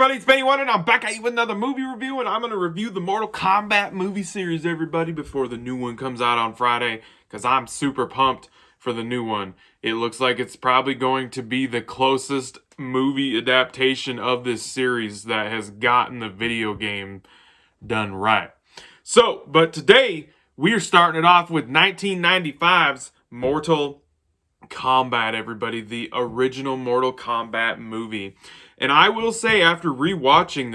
everybody, it's Benny One, and I'm back at you with another movie review, and I'm going to review the Mortal Kombat movie series, everybody, before the new one comes out on Friday, because I'm super pumped for the new one. It looks like it's probably going to be the closest movie adaptation of this series that has gotten the video game done right. So, but today, we are starting it off with 1995's Mortal Kombat, everybody, the original Mortal Kombat movie. And I will say, after rewatching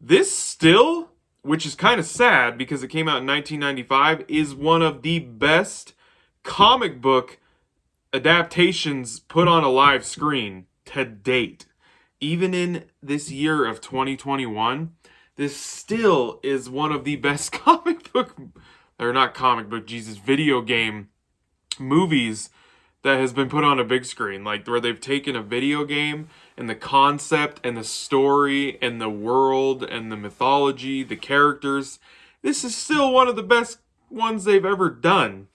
this still, which is kind of sad because it came out in 1995, is one of the best comic book adaptations put on a live screen to date. Even in this year of 2021, this still is one of the best video game movies that has been put on a big screen, like where they've taken a video game and the concept and the story and the world and the mythology, the characters. This is still one of the best ones they've ever done.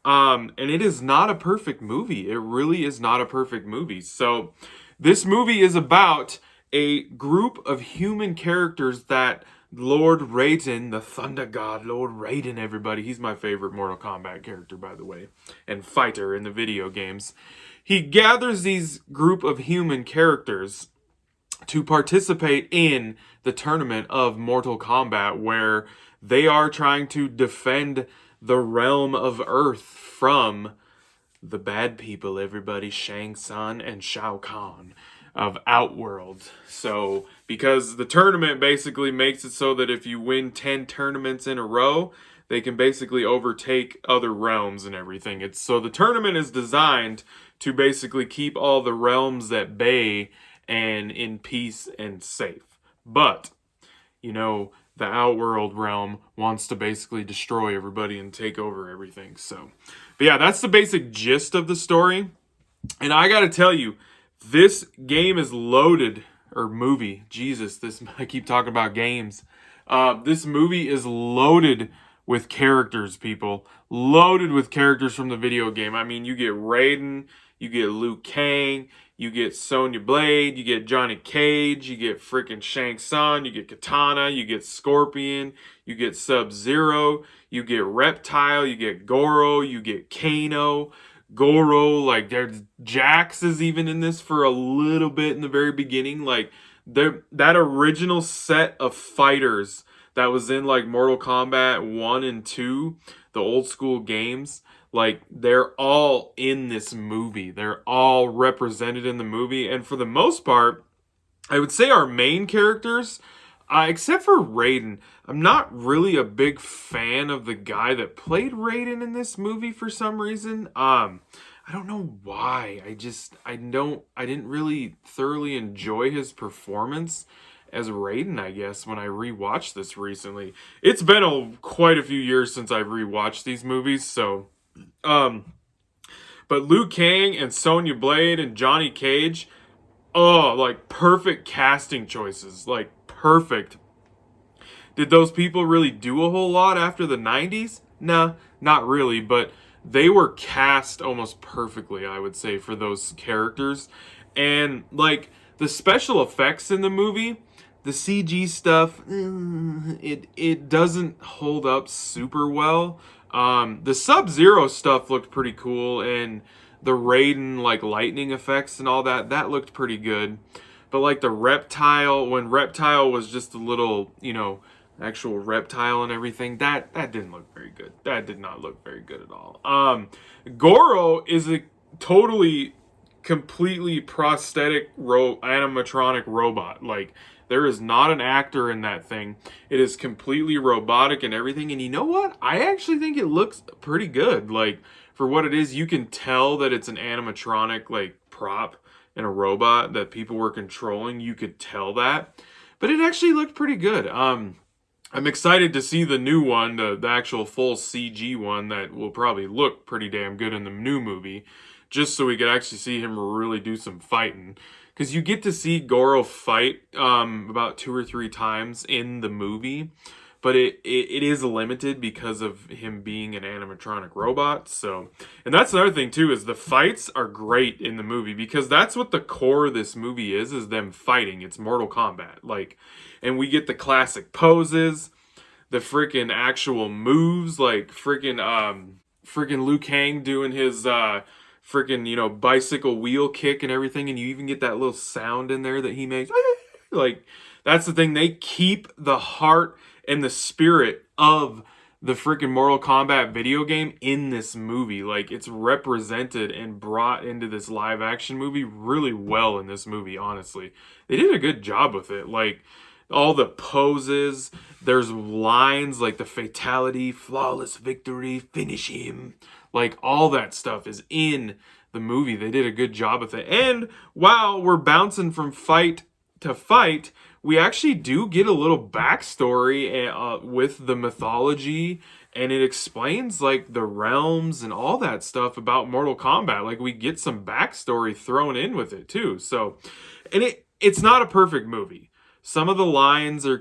And it is not a perfect movie. It really is not a perfect movie. So this movie is about a group of human characters that Lord Raiden, the Thunder God, Lord Raiden, everybody. He's my favorite Mortal Kombat character, by the way, and fighter in the video games. He gathers these group of human characters to participate in the tournament of Mortal Kombat, where they are trying to defend the realm of Earth from the bad people, everybody, Shang Tsung and Shao Kahn of Outworld. So, because the tournament basically makes it so that if you win 10 tournaments in a row, they can basically overtake other realms and everything. So the tournament is designed to basically keep all the realms at bay and in peace and safe. But, you know, the Outworld realm wants to basically destroy everybody and take over everything. So, but yeah, that's the basic gist of the story. And I gotta tell you, this game is loaded, or movie, Jesus, I keep talking about games. This movie is loaded with characters, people. Loaded with characters from the video game. I mean, you get Raiden, you get Liu Kang, you get Sonya Blade, you get Johnny Cage, you get freaking Shang Tsung, you get Katana, you get Scorpion, you get Sub-Zero, you get Reptile, you get Goro, you get Kano, Goro, like there's Jax is even in this for a little bit in the very beginning. Like that original set of fighters that was in like Mortal Kombat 1 and 2, the old school games, like they're all in this movie. They're all represented in the movie. And for the most part, I would say our main characters, except for Raiden, I'm not really a big fan of the guy that played Raiden in this movie for some reason. I don't know why. I didn't really thoroughly enjoy his performance as Raiden, I guess, when I rewatched this recently. It's been quite a few years since I've rewatched these movies, so but Liu Kang and Sonya Blade and Johnny Cage, oh, like perfect casting choices, like perfect. Did those people really do a whole lot after the 90s? Nah, not really, but they were cast almost perfectly, I would say, for those characters. And like the special effects in the movie, the CG stuff, it doesn't hold up super well. The Sub-Zero stuff looked pretty cool, and the Raiden like lightning effects and all that looked pretty good. But like the Reptile, when Reptile was just a little, actual reptile and everything, that didn't look very good. That did not look very good at all. Goro is a completely prosthetic animatronic robot. Like, there is not an actor in that thing. It is completely robotic and everything. And you know what? I actually think it looks pretty good. Like, for what it is, you can tell that it's an animatronic, like, prop and a robot that people were controlling. You could tell that. But it actually looked pretty good. I'm excited to see the new one, the actual full CG one that will probably look pretty damn good in the new movie, just so we could actually see him really do some fighting. Because you get to see Goro fight about 2 or 3 times in the movie, but it is limited because of him being an animatronic robot. So, and that's another thing too, is the fights are great in the movie, because that's what the core of this movie is them fighting. It's Mortal Kombat. Like, and we get the classic poses, the freaking actual moves, like freaking Liu Kang doing his freaking, you know, bicycle wheel kick and everything, and you even get that little sound in there that he makes. Like, that's the thing. They keep the heart and the spirit of the freaking Mortal Kombat video game in this movie. Like, it's represented and brought into this live action movie really well in this movie, honestly. They did a good job with it. Like, all the poses, there's lines like the fatality, flawless victory, finish him. Like, all that stuff is in the movie. They did a good job with it. And while we're bouncing from fight to fight, we actually do get a little backstory with the mythology, and it explains like the realms and all that stuff about Mortal Kombat. Like, we get some backstory thrown in with it too. So, and it's not a perfect movie. Some of the lines are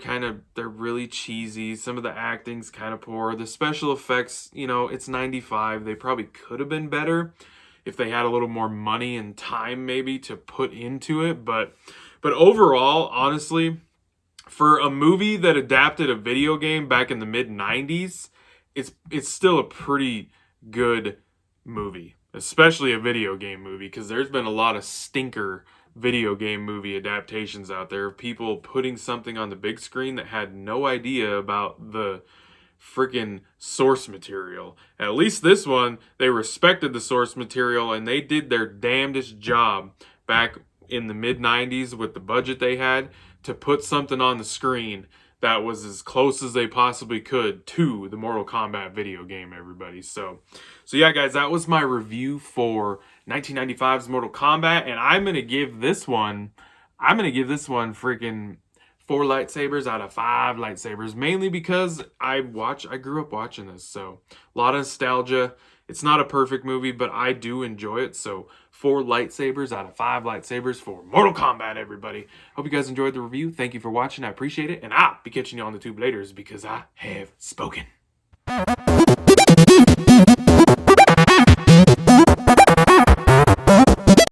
they're really cheesy. Some of the acting's kind of poor. The special effects, you know, it's 95. They probably could have been better if they had a little more money and time maybe to put into it. But overall, honestly, for a movie that adapted a video game back in the mid-90s, it's still a pretty good movie, especially a video game movie, because there's been a lot of stinker video game movie adaptations out there of people putting something on the big screen that had no idea about the freaking source material. At least this one, they respected the source material, and they did their damnedest job back in the mid-90s with the budget they had to put something on the screen that was as close as they possibly could to the Mortal Kombat video game, everybody. So yeah, guys, that was my review for 1995's Mortal Kombat, and I'm going to give this one freaking 4 lightsabers out of 5 lightsabers, mainly because I grew up watching this, so a lot of nostalgia. It's not a perfect movie, but I do enjoy it, so 4 lightsabers out of 5 lightsabers for Mortal Kombat, everybody. Hope you guys enjoyed the review. Thank you for watching. I appreciate it, and I'll be catching you on the tube later because I have spoken.